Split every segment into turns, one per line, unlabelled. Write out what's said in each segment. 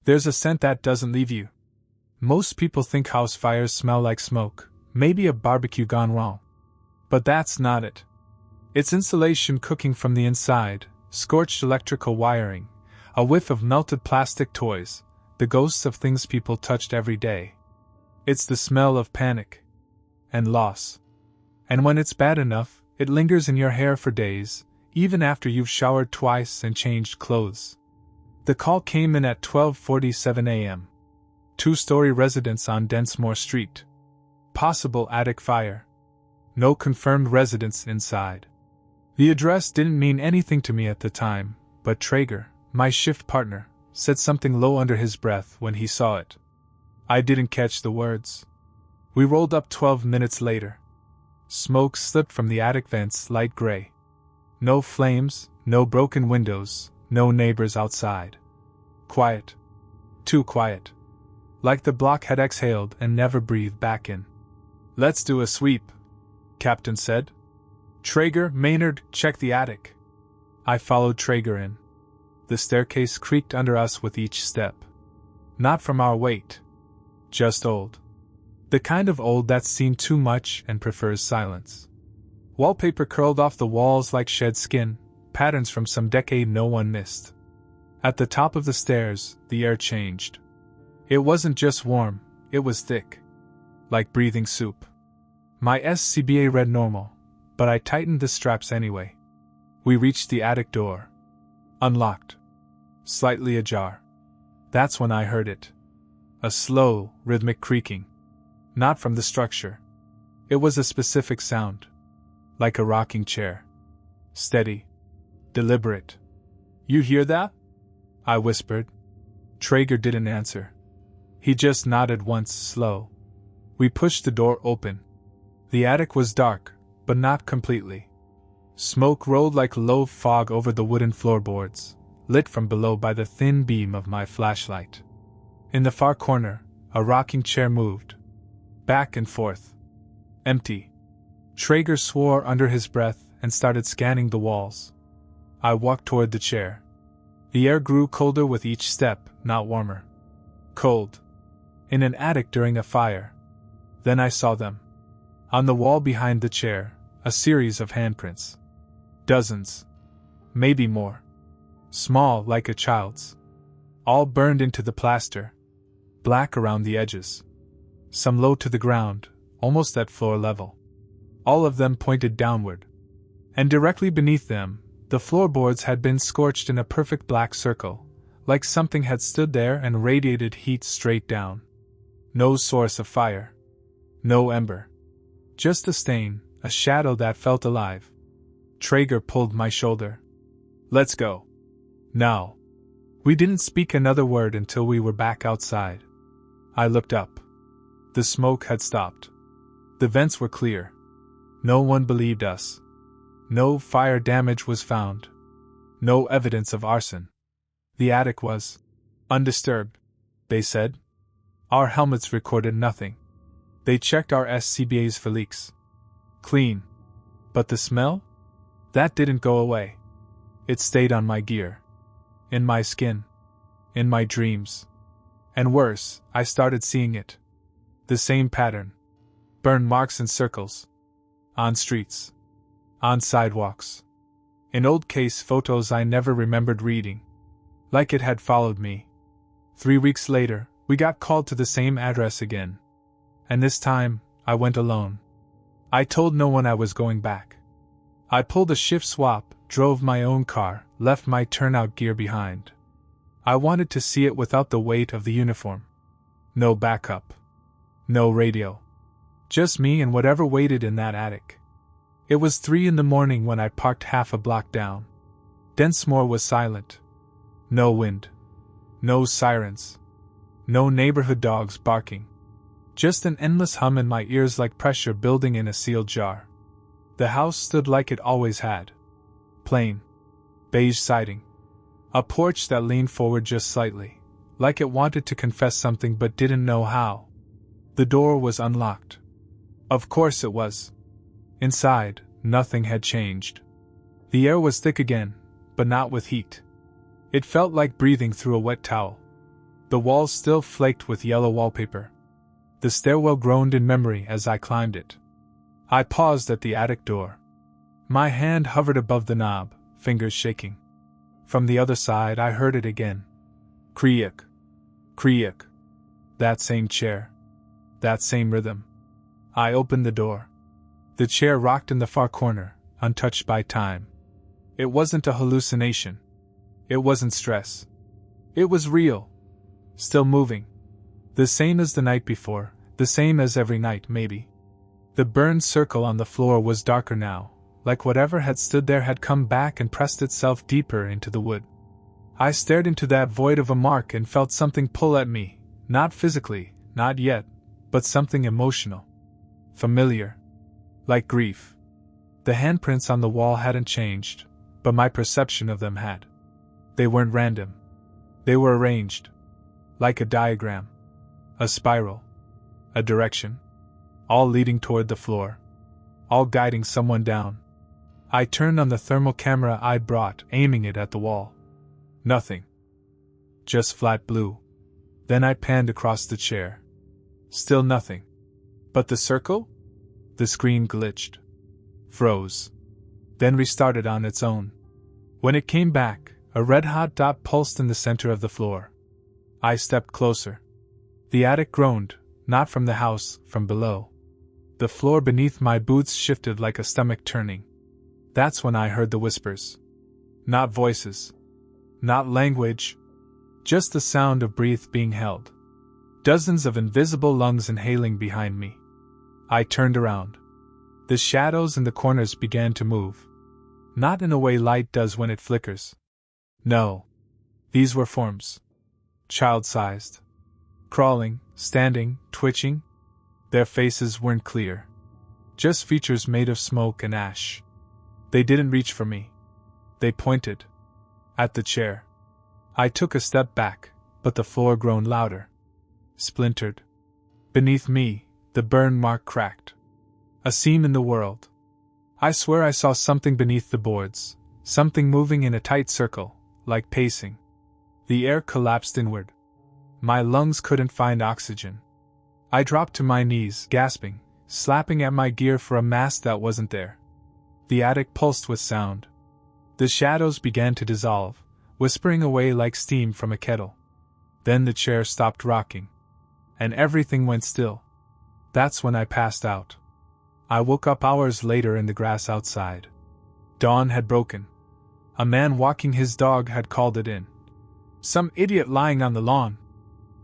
There's a scent that doesn't leave you. Most people think house fires smell like smoke, maybe a barbecue gone wrong. But that's not it. It's insulation cooking from the inside, scorched electrical wiring, a whiff of melted plastic toys, the ghosts of things people touched every day. It's the smell of panic and loss. And when it's bad enough, it lingers in your hair for days, even after you've showered twice and changed clothes. The call came in at 12:47 a.m. Two-story residence on Densmore Street. Possible attic fire. No confirmed residents inside. The address didn't mean anything to me at the time, but Traeger, my shift partner, said something low under his breath when he saw it. I didn't catch the words. We rolled up 12 minutes later. Smoke slipped from the attic vents, light gray. No flames, no broken windows, no neighbors outside. Quiet. Too quiet. Like the block had exhaled and never breathed back in. "Let's do a sweep," Captain said. "Traeger, Maynard, check the attic." I followed Traeger in. The staircase creaked under us with each step. Not from our weight. Just old. The kind of old that's seen too much and prefers silence. Wallpaper curled off the walls like shed skin, patterns from some decade no one missed. At the top of the stairs, the air changed. It wasn't just warm, it was thick. Like breathing soup. My SCBA read normal, but I tightened the straps anyway. We reached the attic door. Unlocked. Slightly ajar. That's when I heard it. A slow, rhythmic creaking. Not from the structure. It was a specific sound. Like a rocking chair. Steady. Deliberate. "You hear that?" I whispered. Traeger didn't answer. He just nodded once, slow. We pushed the door open. The attic was dark, but not completely. Smoke rolled like low fog over the wooden floorboards, lit from below by the thin beam of my flashlight. In the far corner, a rocking chair moved. Back and forth. Empty. Traeger swore under his breath and started scanning the walls. I walked toward the chair. The air grew colder with each step, not warmer. Cold. In an attic during a fire. Then I saw them. On the wall behind the chair, a series of handprints. Dozens. Maybe more. Small, like a child's. All burned into the plaster. Black around the edges. Some low to the ground, almost at floor level. All of them pointed downward. And directly beneath them, the floorboards had been scorched in a perfect black circle, like something had stood there and radiated heat straight down. No source of fire. No ember. Just a stain, a shadow that felt alive. Traeger pulled my shoulder. "Let's go. Now." We didn't speak another word until we were back outside. I looked up. The smoke had stopped. The vents were clear. No one believed us. No fire damage was found. No evidence of arson. The attic was undisturbed, they said. Our helmets recorded nothing. They checked our SCBAs for leaks. Clean. But the smell? That didn't go away. It stayed on my gear. In my skin. In my dreams. And worse, I started seeing it. The same pattern. Burn marks in circles. On streets. On sidewalks. In old case photos I never remembered reading. Like it had followed me. 3 weeks later, we got called to the same address again. And this time, I went alone. I told no one I was going back. I pulled a shift swap, drove my own car, left my turnout gear behind. I wanted to see it without the weight of the uniform. No backup. No radio. Just me and whatever waited in that attic. It was 3 a.m. when I parked half a block down. Densmore was silent. No wind. No sirens. No neighborhood dogs barking. Just an endless hum in my ears like pressure building in a sealed jar. The house stood like it always had. Plain. Beige siding. A porch that leaned forward just slightly, like it wanted to confess something but didn't know how. The door was unlocked. Of course it was. Inside, nothing had changed. The air was thick again, but not with heat. It felt like breathing through a wet towel. The walls still flaked with yellow wallpaper. The stairwell groaned in memory as I climbed it. I paused at the attic door. My hand hovered above the knob, fingers shaking. From the other side I heard it again. Creak. Creak. That same chair. That same rhythm. I opened the door. The chair rocked in the far corner, untouched by time. It wasn't a hallucination. It wasn't stress. It was real. Still moving. The same as the night before, the same as every night, maybe. The burned circle on the floor was darker now, like whatever had stood there had come back and pressed itself deeper into the wood. I stared into that void of a mark and felt something pull at me, not physically, not yet, but something emotional. Familiar. Like grief. The handprints on the wall hadn't changed, but my perception of them had. They weren't random. They were arranged. Like a diagram. A spiral. A direction. All leading toward the floor. All guiding someone down. I turned on the thermal camera I'd brought, aiming it at the wall. Nothing. Just flat blue. Then I panned across the chair. Still nothing. But the circle? The screen glitched. Froze. Then restarted on its own. When it came back, a red-hot dot pulsed in the center of the floor. I stepped closer. The attic groaned, not from the house, from below. The floor beneath my boots shifted like a stomach turning. That's when I heard the whispers. Not voices. Not language. Just the sound of breath being held. Dozens of invisible lungs inhaling behind me. I turned around. The shadows in the corners began to move. Not in a way light does when it flickers. No. These were forms. Child-sized. Crawling, standing, twitching. Their faces weren't clear. Just features made of smoke and ash. They didn't reach for me. They pointed. At the chair. I took a step back, but the floor groaned louder. Splintered. Beneath me, the burn mark cracked. A seam in the world. I swear I saw something beneath the boards, something moving in a tight circle, like pacing. The air collapsed inward. My lungs couldn't find oxygen. I dropped to my knees, gasping, slapping at my gear for a mask that wasn't there. The attic pulsed with sound. The shadows began to dissolve, whispering away like steam from a kettle. Then the chair stopped rocking. And everything went still. That's when I passed out. I woke up hours later in the grass outside. Dawn had broken. A man walking his dog had called it in. Some idiot lying on the lawn.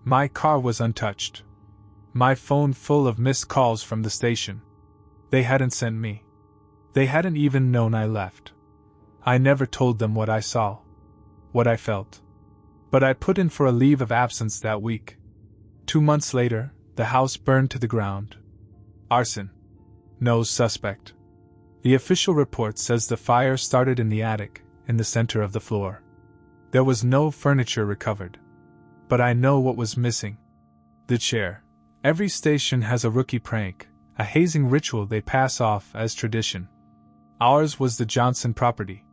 My car was untouched. My phone full of missed calls from the station. They hadn't sent me. They hadn't even known I left. I never told them what I saw. What I felt. But I put in for a leave of absence that week. 2 months later, the house burned to the ground. Arson. No suspect. The official report says the fire started in the attic, in the center of the floor. There was no furniture recovered. But I know what was missing. The chair. Every station has a rookie prank, a hazing ritual they pass off as tradition. Ours was the Johnson property.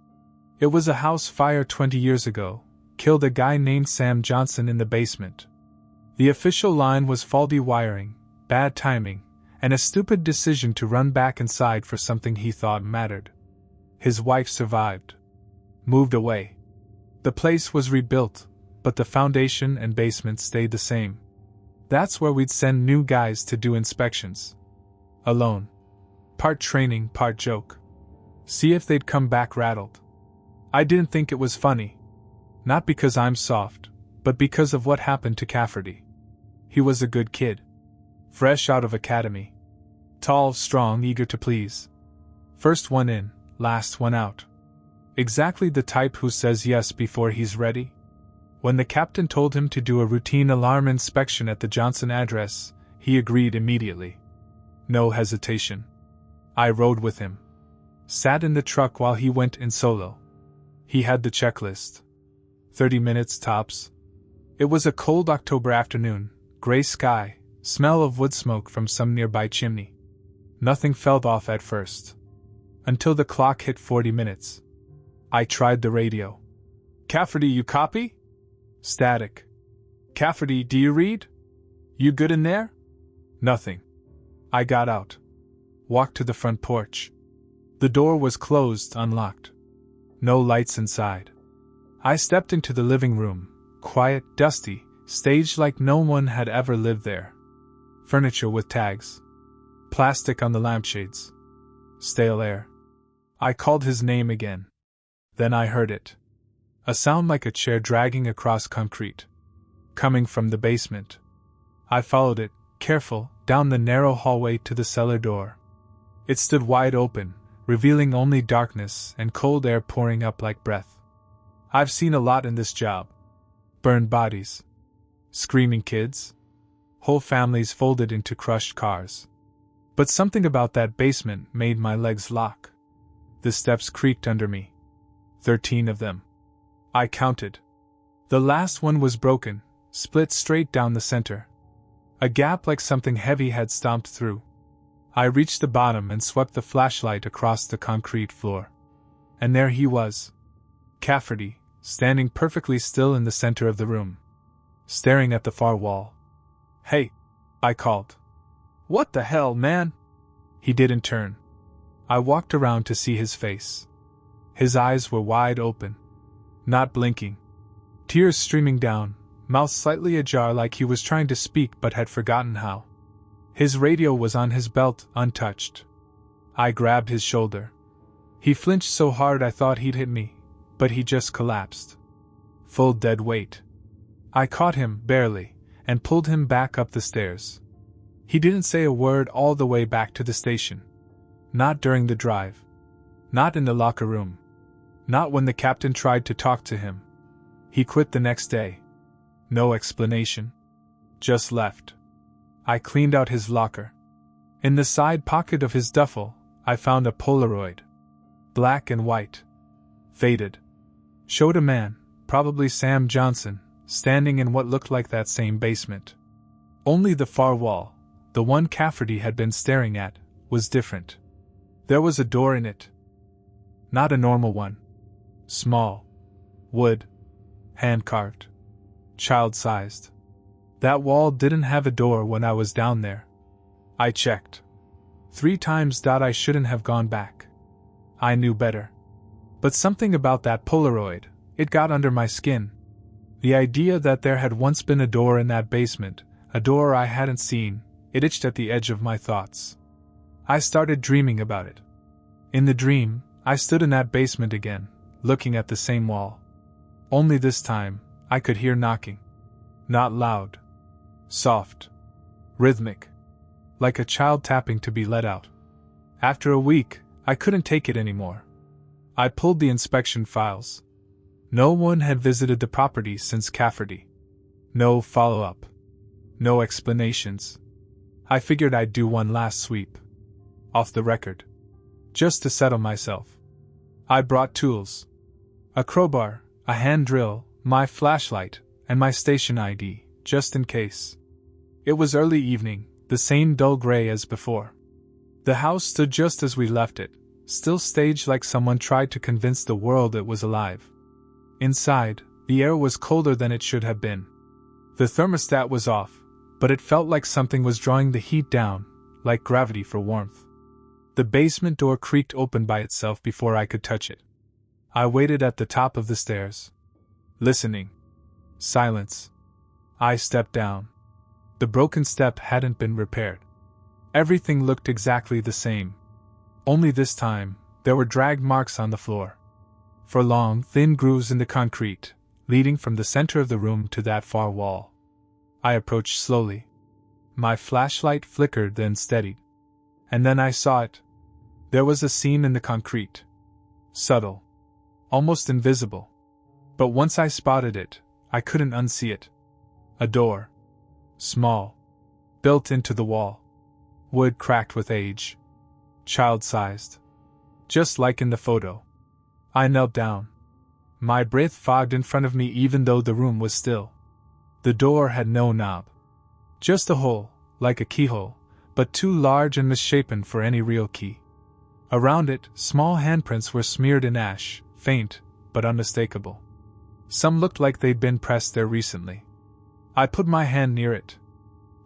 It was a house fire 20 years ago, killed a guy named Sam Johnson in the basement. The official line was faulty wiring, bad timing, and a stupid decision to run back inside for something he thought mattered. His wife survived. Moved away. The place was rebuilt, but the foundation and basement stayed the same. That's where we'd send new guys to do inspections. Alone. Part training, part joke. See if they'd come back rattled. I didn't think it was funny. Not because I'm soft, but because of what happened to Cafferty. He was a good kid. Fresh out of academy. Tall, strong, eager to please. First one in, last one out. Exactly the type who says yes before he's ready. When the captain told him to do a routine alarm inspection at the Johnson address, he agreed immediately. No hesitation. I rode with him. Sat in the truck while he went in solo. He had the checklist. 30 minutes tops. It was a cold October afternoon, gray sky, smell of wood smoke from some nearby chimney. Nothing felt off at first. Until the clock hit 40 minutes. I tried the radio. Cafferty, you copy? Static. Cafferty, do you read? You good in there? Nothing. I got out. Walked to the front porch. The door was closed, unlocked. No lights inside. I stepped into the living room, quiet, dusty, staged like no one had ever lived there. Furniture with tags. Plastic on the lampshades. Stale air. I called his name again. Then I heard it. A sound like a chair dragging across concrete. Coming from the basement. I followed it, careful, down the narrow hallway to the cellar door. It stood wide open, revealing only darkness and cold air pouring up like breath. I've seen a lot in this job. Burned bodies. Screaming kids. Whole families folded into crushed cars. But something about that basement made my legs lock. The steps creaked under me. 13 of them. I counted. The last one was broken, split straight down the center. A gap like something heavy had stomped through. I reached the bottom and swept the flashlight across the concrete floor. And there he was. Cafferty, standing perfectly still in the center of the room. Staring at the far wall. Hey! I called. What the hell, man? He didn't turn. I walked around to see his face. His eyes were wide open. Not blinking. Tears streaming down, mouth slightly ajar like he was trying to speak but had forgotten how. His radio was on his belt, untouched. I grabbed his shoulder. He flinched so hard I thought he'd hit me, but he just collapsed. Full dead weight. I caught him, barely, and pulled him back up the stairs. He didn't say a word all the way back to the station. Not during the drive. Not in the locker room. Not when the captain tried to talk to him. He quit the next day. No explanation. Just left. I cleaned out his locker. In the side pocket of his duffel, I found a Polaroid. Black and white. Faded. Showed a man, probably Sam Johnson, standing in what looked like that same basement. Only the far wall, the one Cafferty had been staring at, was different. There was a door in it. Not a normal one. Small. Wood. Hand-carved. Child-sized. That wall didn't have a door when I was down there. I checked. 3 times. I shouldn't have gone back. I knew better. But something about that Polaroid, it got under my skin. The idea that there had once been a door in that basement, a door I hadn't seen, it itched at the edge of my thoughts. I started dreaming about it. In the dream, I stood in that basement again, looking at the same wall. Only this time, I could hear knocking. Not loud. Soft. Rhythmic. Like a child tapping to be let out. After a week, I couldn't take it anymore. I pulled the inspection files. No one had visited the property since Cafferty. No follow-up. No explanations. I figured I'd do one last sweep. Off the record. Just to settle myself. I brought tools. A crowbar, a hand drill, my flashlight, and my station ID, just in case. It was early evening, the same dull gray as before. The house stood just as we left it, still staged like someone tried to convince the world it was alive. Inside, the air was colder than it should have been. The thermostat was off, but it felt like something was drawing the heat down, like gravity for warmth. The basement door creaked open by itself before I could touch it. I waited at the top of the stairs. Listening. Silence. I stepped down. The broken step hadn't been repaired. Everything looked exactly the same. Only this time, there were drag marks on the floor. For long, thin grooves in the concrete, leading from the center of the room to that far wall. I approached slowly. My flashlight flickered, then steadied. And then I saw it. There was a seam in the concrete. Subtle. Almost invisible. But once I spotted it, I couldn't unsee it. A door. Small. Built into the wall. Wood cracked with age. Child-sized. Just like in the photo. I knelt down. My breath fogged in front of me even though the room was still. The door had no knob. Just a hole, like a keyhole, but too large and misshapen for any real key. Around it, small handprints were smeared in ash, faint, but unmistakable. Some looked like they'd been pressed there recently. I put my hand near it.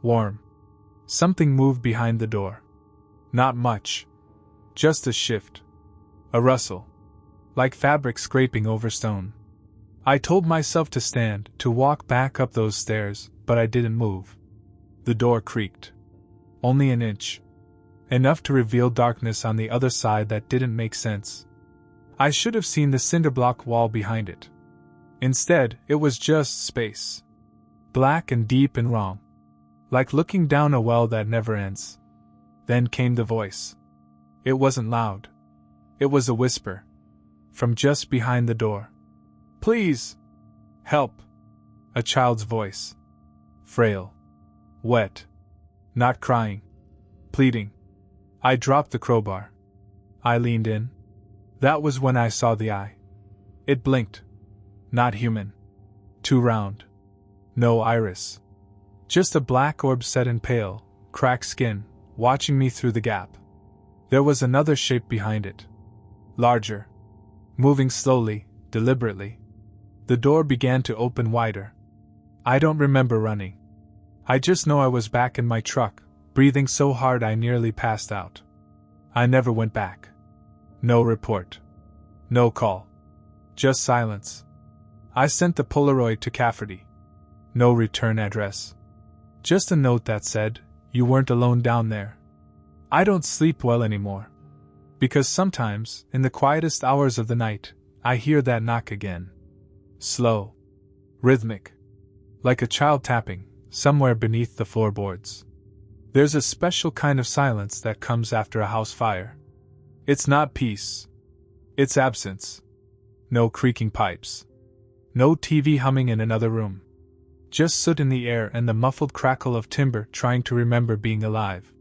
Warm. Something moved behind the door. Not much. Just a shift. A rustle. Like fabric scraping over stone. I told myself to stand, to walk back up those stairs, but I didn't move. The door creaked. Only an inch. Enough to reveal darkness on the other side that didn't make sense. I should have seen the cinderblock wall behind it. Instead, it was just space. Black and deep and wrong. Like looking down a well that never ends. Then came the voice. It wasn't loud. It was a whisper. From just behind the door. Please! Help! A child's voice. Frail. Wet. Not crying. Pleading. I dropped the crowbar. I leaned in. That was when I saw the eye. It blinked. Not human. Too round. No iris. Just a black orb set in pale, cracked skin, watching me through the gap. There was another shape behind it. Larger. Moving slowly, deliberately. The door began to open wider. I don't remember running. I just know I was back in my truck, breathing so hard I nearly passed out. I never went back. No report. No call. Just silence. I sent the Polaroid to Cafferty. No return address. Just a note that said, "You weren't alone down there." I don't sleep well anymore. Because sometimes, in the quietest hours of the night, I hear that knock again. Slow. Rhythmic. Like a child tapping, somewhere beneath the floorboards. There's a special kind of silence that comes after a house fire. It's not peace. It's absence. No creaking pipes. No TV humming in another room. Just soot in the air and the muffled crackle of timber trying to remember being alive.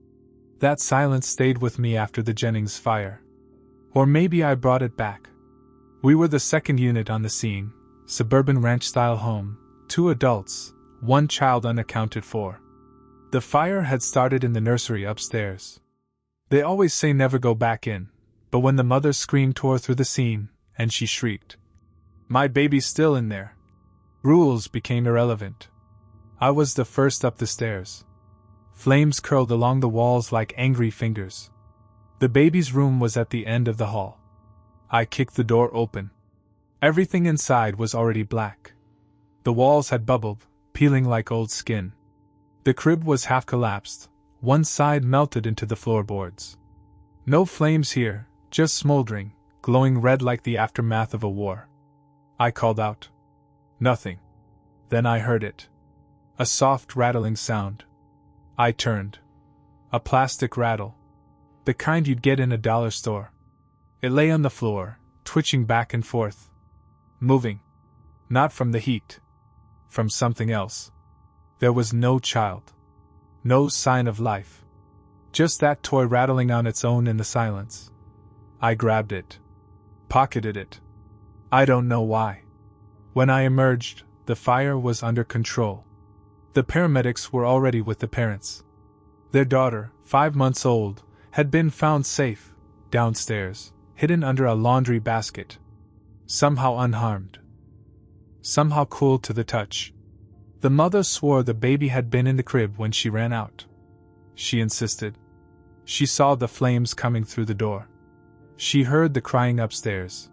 That silence stayed with me after the Jennings fire. Or maybe I brought it back. We were the second unit on the scene, suburban ranch-style home, 2 adults, 1 child unaccounted for. The fire had started in the nursery upstairs. They always say never go back in, but when the mother's scream tore through the scene, and she shrieked, "My baby's still in there," rules became irrelevant. I was the first up the stairs. Flames curled along the walls like angry fingers. The baby's room was at the end of the hall. I kicked the door open. Everything inside was already black. The walls had bubbled, peeling like old skin. The crib was half collapsed, one side melted into the floorboards. No flames here, just smoldering, glowing red like the aftermath of a war. I called out. Nothing. Then I heard it. A soft rattling sound. I turned. A plastic rattle. The kind you'd get in a dollar store. It lay on the floor, twitching back and forth. Moving. Not from the heat. From something else. There was no child. No sign of life. Just that toy rattling on its own in the silence. I grabbed it. Pocketed it. I don't know why. When I emerged, the fire was under control. The paramedics were already with the parents. Their daughter, 5 months old, had been found safe, downstairs, hidden under a laundry basket. Somehow unharmed. Somehow cool to the touch. The mother swore the baby had been in the crib when she ran out. She insisted. She saw the flames coming through the door. She heard the crying upstairs.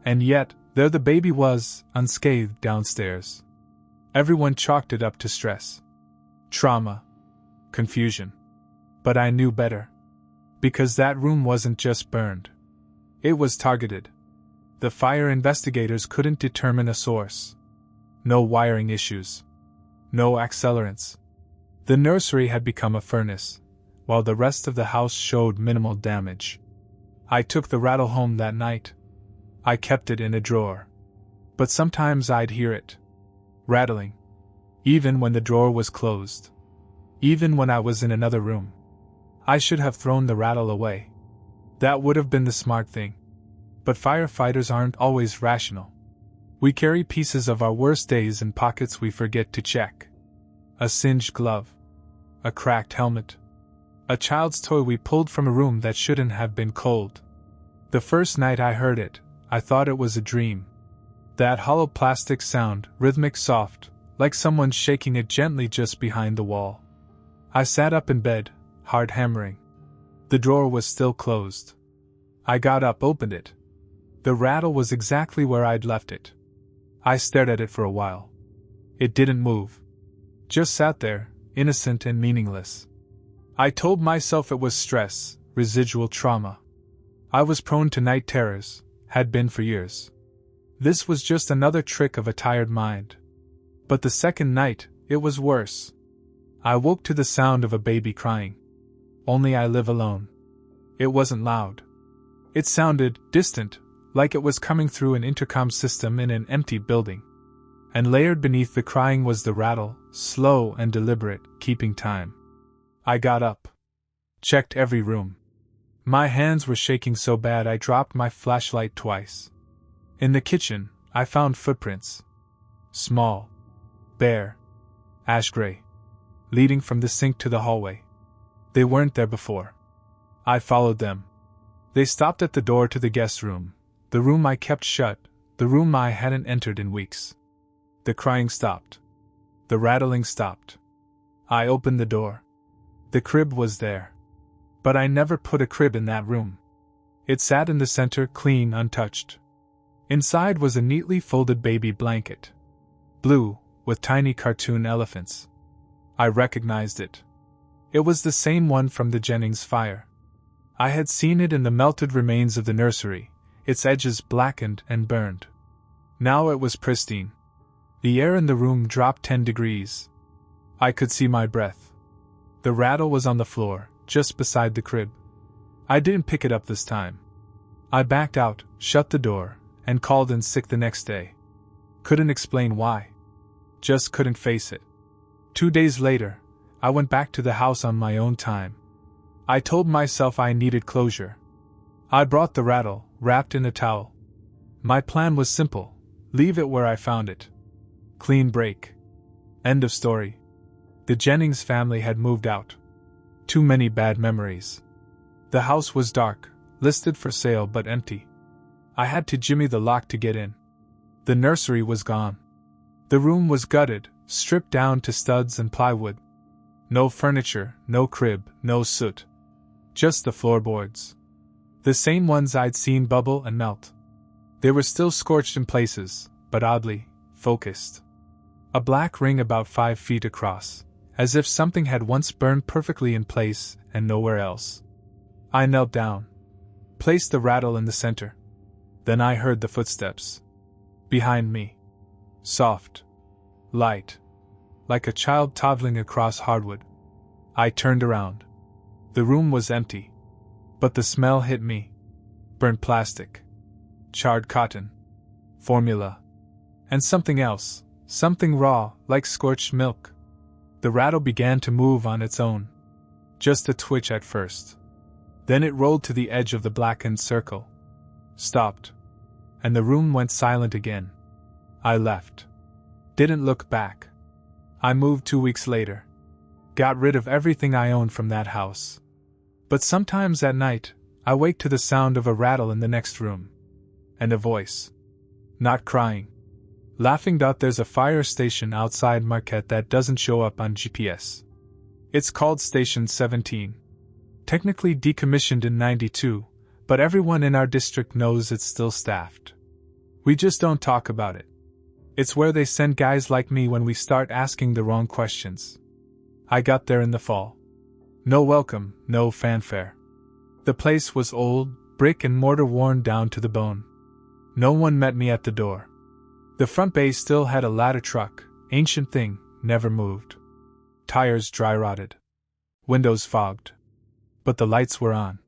And yet, there the baby was, unscathed downstairs. Everyone chalked it up to stress. Trauma. Confusion. But I knew better. Because that room wasn't just burned. It was targeted. The fire investigators couldn't determine a source. No wiring issues. No accelerants. The nursery had become a furnace, while the rest of the house showed minimal damage. I took the rattle home that night. I kept it in a drawer. But sometimes I'd hear it. Rattling. Even when the drawer was closed. Even when I was in another room. I should have thrown the rattle away. That would have been the smart thing. But firefighters aren't always rational. We carry pieces of our worst days in pockets we forget to check. A singed glove. A cracked helmet. A child's toy we pulled from a room that shouldn't have been cold. The first night I heard it, I thought it was a dream. That hollow plastic sound, rhythmic soft, like someone shaking it gently just behind the wall. I sat up in bed, hard hammering. The drawer was still closed. I got up, opened it. The rattle was exactly where I'd left it. I stared at it for a while. It didn't move. Just sat there, innocent and meaningless. I told myself it was stress, residual trauma. I was prone to night terrors, had been for years. This was just another trick of a tired mind. But the second night, it was worse. I woke to the sound of a baby crying. Only I live alone. It wasn't loud. It sounded distant, like it was coming through an intercom system in an empty building. And layered beneath the crying was the rattle, slow and deliberate, keeping time. I got up. Checked every room. My hands were shaking so bad I dropped my flashlight twice. In the kitchen, I found footprints. Small. Bare. Ash gray. Leading from the sink to the hallway. They weren't there before. I followed them. They stopped at the door to the guest room, the room I kept shut, the room I hadn't entered in weeks. The crying stopped. The rattling stopped. I opened the door. The crib was there. But I never put a crib in that room. It sat in the center, clean, untouched. Inside was a neatly folded baby blanket. Blue, with tiny cartoon elephants. I recognized it. It was the same one from the Jennings fire. I had seen it in the melted remains of the nursery, its edges blackened and burned. Now it was pristine. The air in the room dropped 10 degrees. I could see my breath. The rattle was on the floor, just beside the crib. I didn't pick it up this time. I backed out, shut the door, and called in sick the next day. Couldn't explain why. Just couldn't face it. 2 days later, I went back to the house on my own time. I told myself I needed closure. I brought the rattle, wrapped in a towel. My plan was simple: leave it where I found it. Clean break. End of story. The Jennings family had moved out. Too many bad memories. The house was dark, listed for sale but empty. I had to jimmy the lock to get in. The nursery was gone. The room was gutted, stripped down to studs and plywood. No furniture, no crib, no soot. Just the floorboards. The same ones I'd seen bubble and melt. They were still scorched in places, but oddly focused. A black ring about 5 feet across, as if something had once burned perfectly in place and nowhere else. I knelt down. Placed the rattle in the center. Then I heard the footsteps. Behind me. Soft. Light. Like a child toddling across hardwood. I turned around. The room was empty. But the smell hit me. Burnt plastic. Charred cotton. Formula. And something else. Something raw, like scorched milk. The rattle began to move on its own. Just a twitch at first. Then it rolled to the edge of the blackened circle. Stopped. And the room went silent again. I left. Didn't look back. I moved 2 weeks later. Got rid of everything I owned from that house. But sometimes at night, I wake to the sound of a rattle in the next room. And a voice. Not crying. Laughing. There's a fire station outside Marquette that doesn't show up on GPS. It's called Station 17. Technically decommissioned in '92, but everyone in our district knows it's still staffed. We just don't talk about it. It's where they send guys like me when we start asking the wrong questions. I got there in the fall. No welcome, no fanfare. The place was old, brick and mortar worn down to the bone. No one met me at the door. The front bay still had a ladder truck, ancient thing, never moved. Tires dry rotted. Windows fogged. But the lights were on.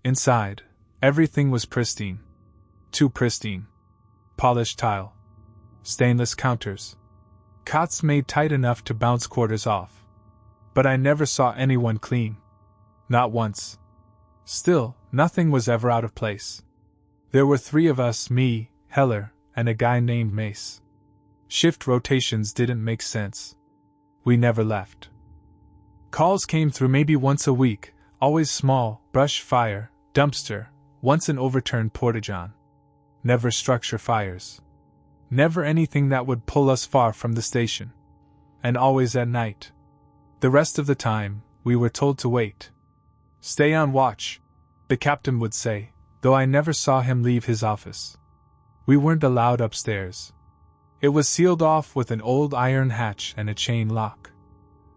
Inside, everything was pristine. Too pristine. Polished tile. Stainless counters. Cots made tight enough to bounce quarters off. But I never saw anyone clean. Not once. Still, nothing was ever out of place. There were 3 of us, me, Heller, and a guy named Mace. Shift rotations didn't make sense. We never left. Calls came through maybe once a week, always small, brush fire, dumpster, once an overturned porta-john. Never structure fires. Never anything that would pull us far from the station. and always at night. The rest of the time, we were told to wait. Stay on watch, the captain would say, though I never saw him leave his office. We weren't allowed upstairs. It was sealed off with an old iron hatch and a chain lock.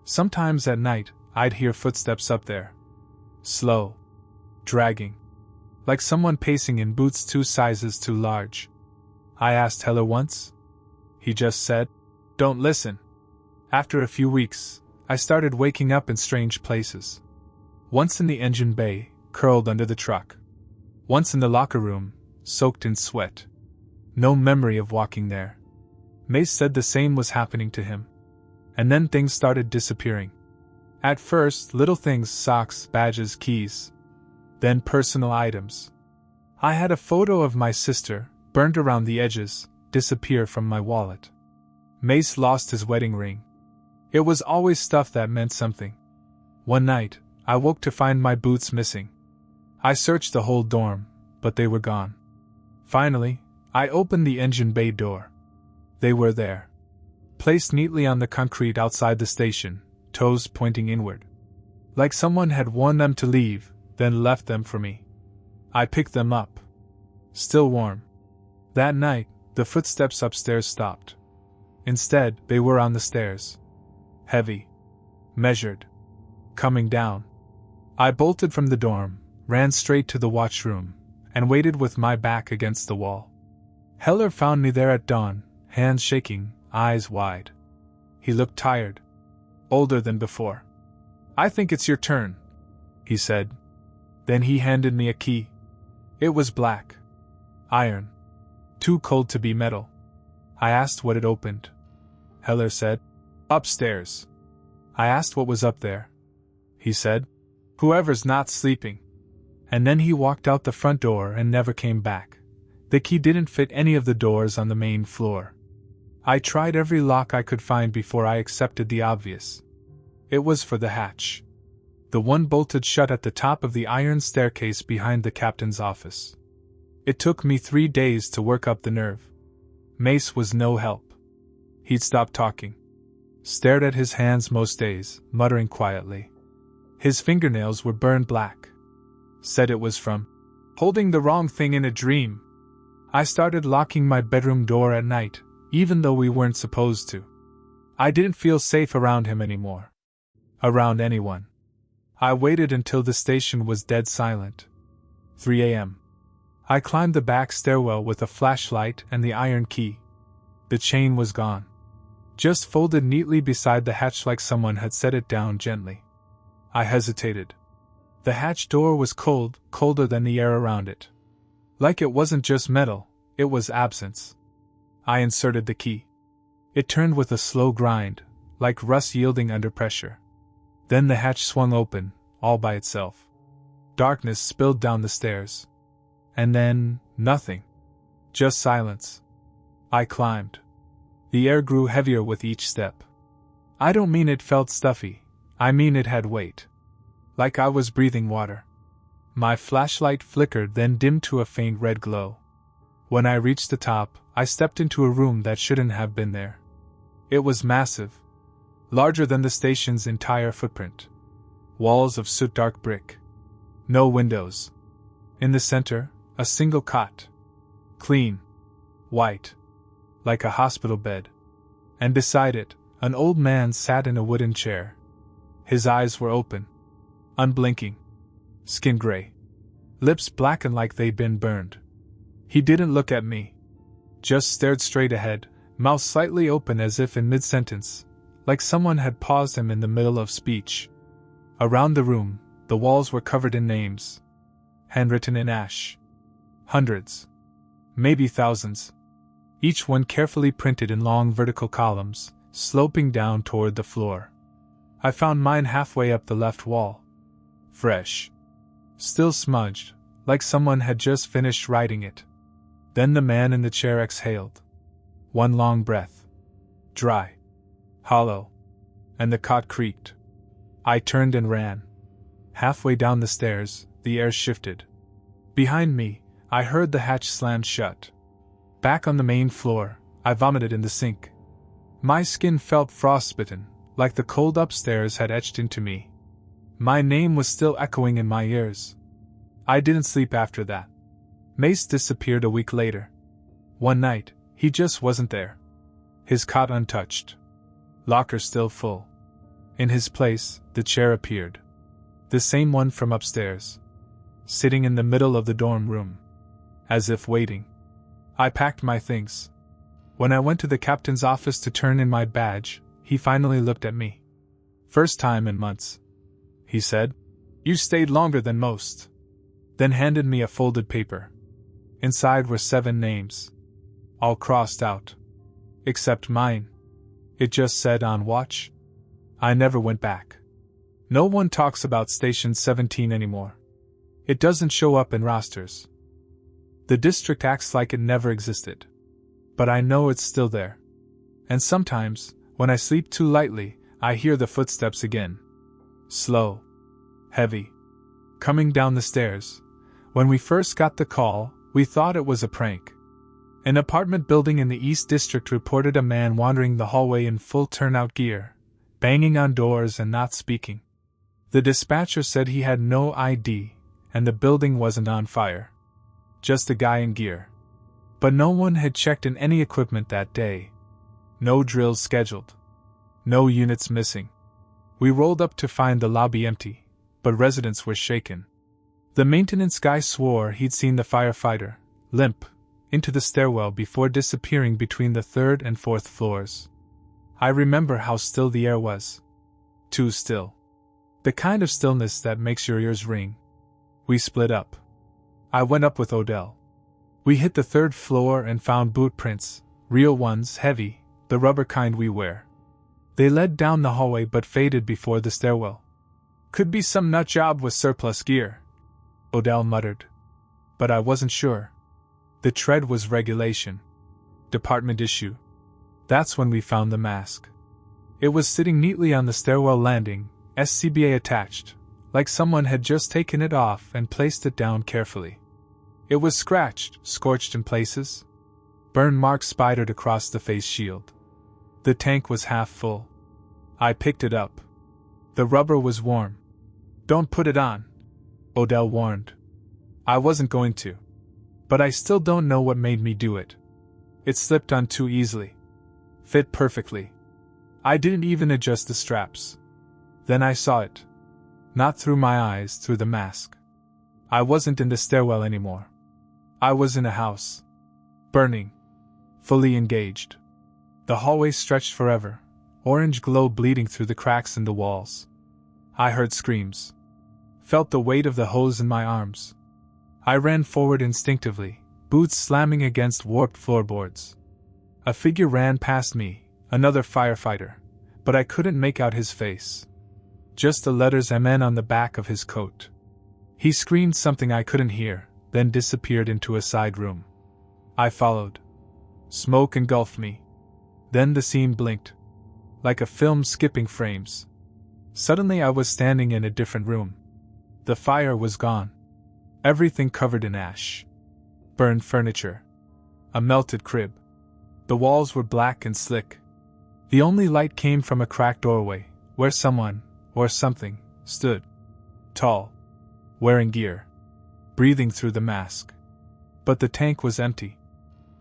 Sometimes at night, I'd hear footsteps up there. Slow. Dragging. Like someone pacing in boots 2 sizes too large. I asked Heller once. He just said, "Don't listen." After a few weeks, I started waking up in strange places. Once in the engine bay, curled under the truck. Once in the locker room, soaked in sweat. No memory of walking there. Mace said the same was happening to him. And then things started disappearing. At first, little things, socks, badges, keys. Then personal items. I had a photo of my sister, burned around the edges, disappear from my wallet. Mace lost his wedding ring. It was always stuff that meant something. One night, I woke to find my boots missing. I searched the whole dorm, but they were gone. Finally, I opened the engine bay door. They were there. Placed neatly on the concrete outside the station, toes pointing inward. Like someone had worn them to leave, then left them for me. I picked them up. Still warm. That night, the footsteps upstairs stopped. Instead, they were on the stairs. Heavy. Measured. Coming down. I bolted from the dorm, ran straight to the washroom, and waited with my back against the wall. Heller found me there at dawn, hands shaking, eyes wide. He looked tired. Older than before. "I think it's your turn," he said. Then he handed me a key. It was black. Iron. Too cold to be metal. I asked what it opened. Heller said, "Upstairs." I asked what was up there. He said, "Whoever's not sleeping." And then he walked out the front door and never came back. The key didn't fit any of the doors on the main floor. I tried every lock I could find before I accepted the obvious. It was for the hatch. The one bolted shut at the top of the iron staircase behind the captain's office. It took me 3 days to work up the nerve. Mace was no help. He'd stopped talking. Stared at his hands most days, muttering quietly. His fingernails were burned black. Said it was from holding the wrong thing in a dream. I started locking my bedroom door at night, even though we weren't supposed to. I didn't feel safe around him anymore. Around anyone. I waited until the station was dead silent. 3 a.m. I climbed the back stairwell with a flashlight and the iron key. The chain was gone. Just folded neatly beside the hatch like someone had set it down gently. I hesitated. The hatch door was cold, colder than the air around it. Like it wasn't just metal, it was absence. I inserted the key. It turned with a slow grind, like rust yielding under pressure. Then the hatch swung open, all by itself. Darkness spilled down the stairs. And then, nothing. Just silence. I climbed. The air grew heavier with each step. I don't mean it felt stuffy, I mean it had weight. Like I was breathing water. My flashlight flickered, then dimmed to a faint red glow. When I reached the top, I stepped into a room that shouldn't have been there. It was massive. Larger than the station's entire footprint. Walls of soot-dark brick. No windows. In the center, a single cot. Clean. White. Like a hospital bed. And beside it, an old man sat in a wooden chair. His eyes were open. Unblinking. Skin gray. Lips blackened like they'd been burned. He didn't look at me. Just stared straight ahead, mouth slightly open as if in mid-sentence, like someone had paused him in the middle of speech. Around the room, the walls were covered in names. Handwritten in ash. Hundreds. Maybe thousands. Each one carefully printed in long vertical columns, sloping down toward the floor. I found mine halfway up the left wall. Fresh. Still smudged, like someone had just finished writing it. Then the man in the chair exhaled. One long breath. Dry. Hollow. And the cot creaked. I turned and ran. Halfway down the stairs, the air shifted. Behind me, I heard the hatch slam shut. Back on the main floor, I vomited in the sink. My skin felt frostbitten, like the cold upstairs had etched into me. My name was still echoing in my ears. I didn't sleep after that. Mace disappeared a week later. One night, he just wasn't there. His cot untouched. Locker still full. In his place, the chair appeared. The same one from upstairs. Sitting in the middle of the dorm room. As if waiting. I packed my things. When I went to the captain's office to turn in my badge, he finally looked at me. "First time in months," he said. "You stayed longer than most." Then handed me a folded paper. Inside were 7 names. All crossed out. Except mine. It just said on watch. I never went back. No one talks about Station 17 anymore. It doesn't show up in rosters. The district acts like it never existed. But I know it's still there. And sometimes, when I sleep too lightly, I hear the footsteps again. Slow. Heavy. Coming down the stairs. When we first got the call, we thought it was a prank. An apartment building in the East District reported a man wandering the hallway in full turnout gear, banging on doors and not speaking. The dispatcher said he had no ID, and the building wasn't on fire. Just a guy in gear. But no one had checked in any equipment that day. No drills scheduled. No units missing. We rolled up to find the lobby empty, but residents were shaken. The maintenance guy swore he'd seen the firefighter, limp, into the stairwell before disappearing between the 3rd and 4th floors. I remember how still the air was. Too still. The kind of stillness that makes your ears ring. We split up. I went up with Odell. We hit the 3rd floor and found boot prints, real ones, heavy, the rubber kind we wear. They led down the hallway but faded before the stairwell. "Could be some nut job with surplus gear," Odell muttered. But I wasn't sure. The tread was regulation. Department issue. That's when we found the mask. It was sitting neatly on the stairwell landing, SCBA attached, like someone had just taken it off and placed it down carefully. It was scratched, scorched in places. Burn marks spidered across the face shield. The tank was half full. I picked it up. The rubber was warm. "Don't put it on," Odell warned. I wasn't going to. But I still don't know what made me do it. It slipped on too easily. Fit perfectly. I didn't even adjust the straps. Then I saw it. Not through my eyes, through the mask. I wasn't in the stairwell anymore. I was in a house. Burning. Fully engaged. The hallway stretched forever, orange glow bleeding through the cracks in the walls. I heard screams. Felt the weight of the hose in my arms. I ran forward instinctively, boots slamming against warped floorboards. A figure ran past me, another firefighter, but I couldn't make out his face. Just the letters MN on the back of his coat. He screamed something I couldn't hear, then disappeared into a side room. I followed. Smoke engulfed me. Then the scene blinked. Like a film skipping frames. Suddenly I was standing in a different room. The fire was gone. Everything covered in ash. Burned furniture. A melted crib. The walls were black and slick. The only light came from a cracked doorway, where someone, or something, stood. Tall. Wearing gear. Breathing through the mask. But the tank was empty.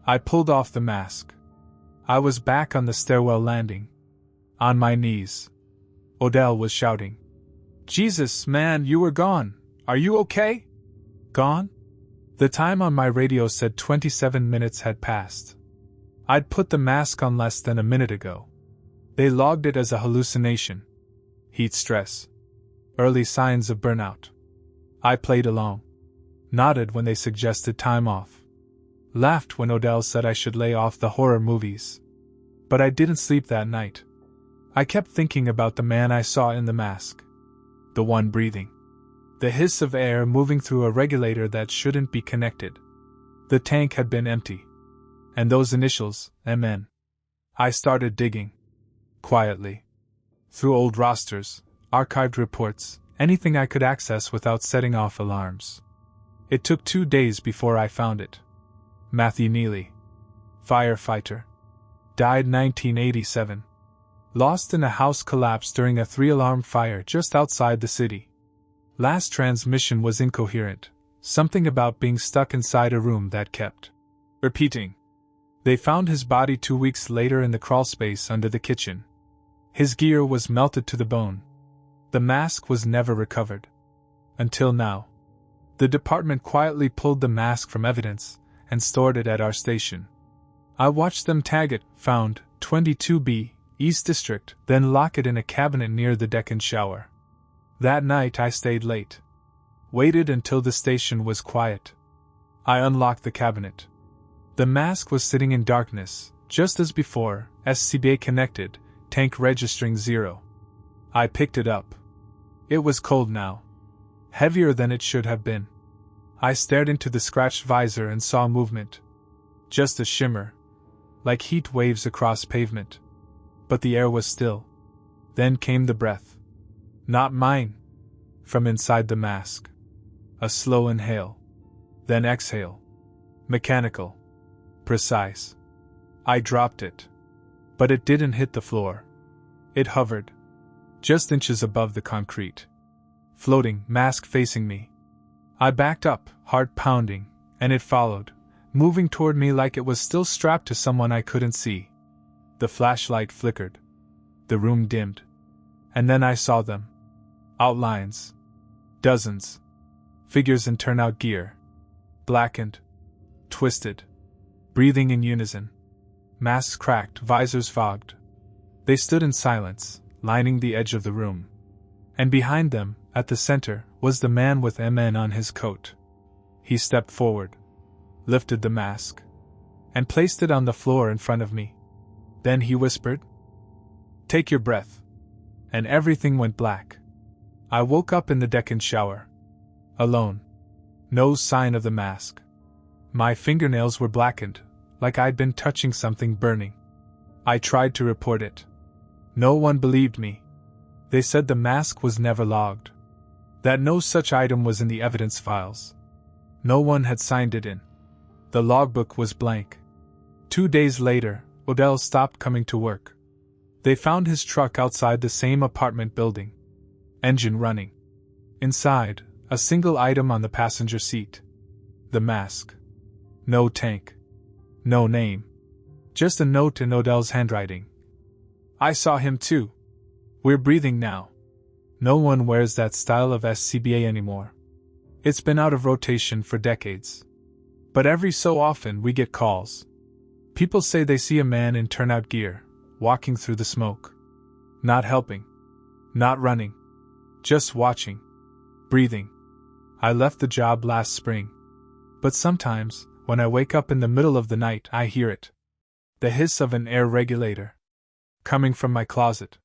I pulled off the mask. I was back on the stairwell landing. On my knees. Odell was shouting. "Jesus, man, you were gone. Are you okay?" Gone? The time on my radio said 27 minutes had passed. I'd put the mask on less than a minute ago. They logged it as a hallucination. Heat stress. Early signs of burnout. I played along. Nodded when they suggested time off. Laughed when Odell said I should lay off the horror movies. But I didn't sleep that night. I kept thinking about the man I saw in the mask. The one breathing. The hiss of air moving through a regulator that shouldn't be connected. The tank had been empty. And those initials, MN. I started digging. Quietly. Through old rosters, archived reports, anything I could access without setting off alarms. It took 2 days before I found it. Matthew Neely. Firefighter. Died 1987. Lost in a house collapse during a 3-alarm fire just outside the city. Last transmission was incoherent, something about being stuck inside a room that kept repeating. They found his body 2 weeks later in the crawlspace under the kitchen. His gear was melted to the bone. The mask was never recovered. Until now. The department quietly pulled the mask from evidence and stored it at our station. I watched them tag it, found, 22B, East District, then lock it in a cabinet near the deck and shower. That night I stayed late. Waited until the station was quiet. I unlocked the cabinet. The mask was sitting in darkness, just as before, SCBA connected, tank registering 0. I picked it up. It was cold now. Heavier than it should have been. I stared into the scratched visor and saw movement. Just a shimmer. Like heat waves across pavement. But the air was still. Then came the breath. Not mine. From inside the mask. A slow inhale. Then exhale. Mechanical. Precise. I dropped it. But it didn't hit the floor. It hovered. Just inches above the concrete. Floating, mask facing me. I backed up, heart pounding, and it followed, moving toward me like it was still strapped to someone I couldn't see. The flashlight flickered. The room dimmed. And then I saw them. Outlines. Dozens. Figures in turnout gear. Blackened. Twisted. Breathing in unison. Masks cracked, visors fogged. They stood in silence, lining the edge of the room. And behind them, at the center, was the man with MN on his coat. He stepped forward, lifted the mask, and placed it on the floor in front of me. Then he whispered, "Take your breath." And everything went black. I woke up in the deck and shower. Alone. No sign of the mask. My fingernails were blackened, like I'd been touching something burning. I tried to report it. No one believed me. They said the mask was never logged. That no such item was in the evidence files. No one had signed it in. The logbook was blank. 2 days later, Odell stopped coming to work. They found his truck outside the same apartment building. Engine running. Inside, a single item on the passenger seat. The mask. No tank. No name. Just a note in Odell's handwriting. "I saw him too. We're breathing now. No one wears that style of SCBA anymore. It's been out of rotation for decades. But every so often we get calls. People say they see a man in turnout gear, walking through the smoke. Not helping. Not running. Just watching. Breathing. I left the job last spring. But sometimes, when I wake up in the middle of the night, I hear it. The hiss of an air regulator. Coming from my closet.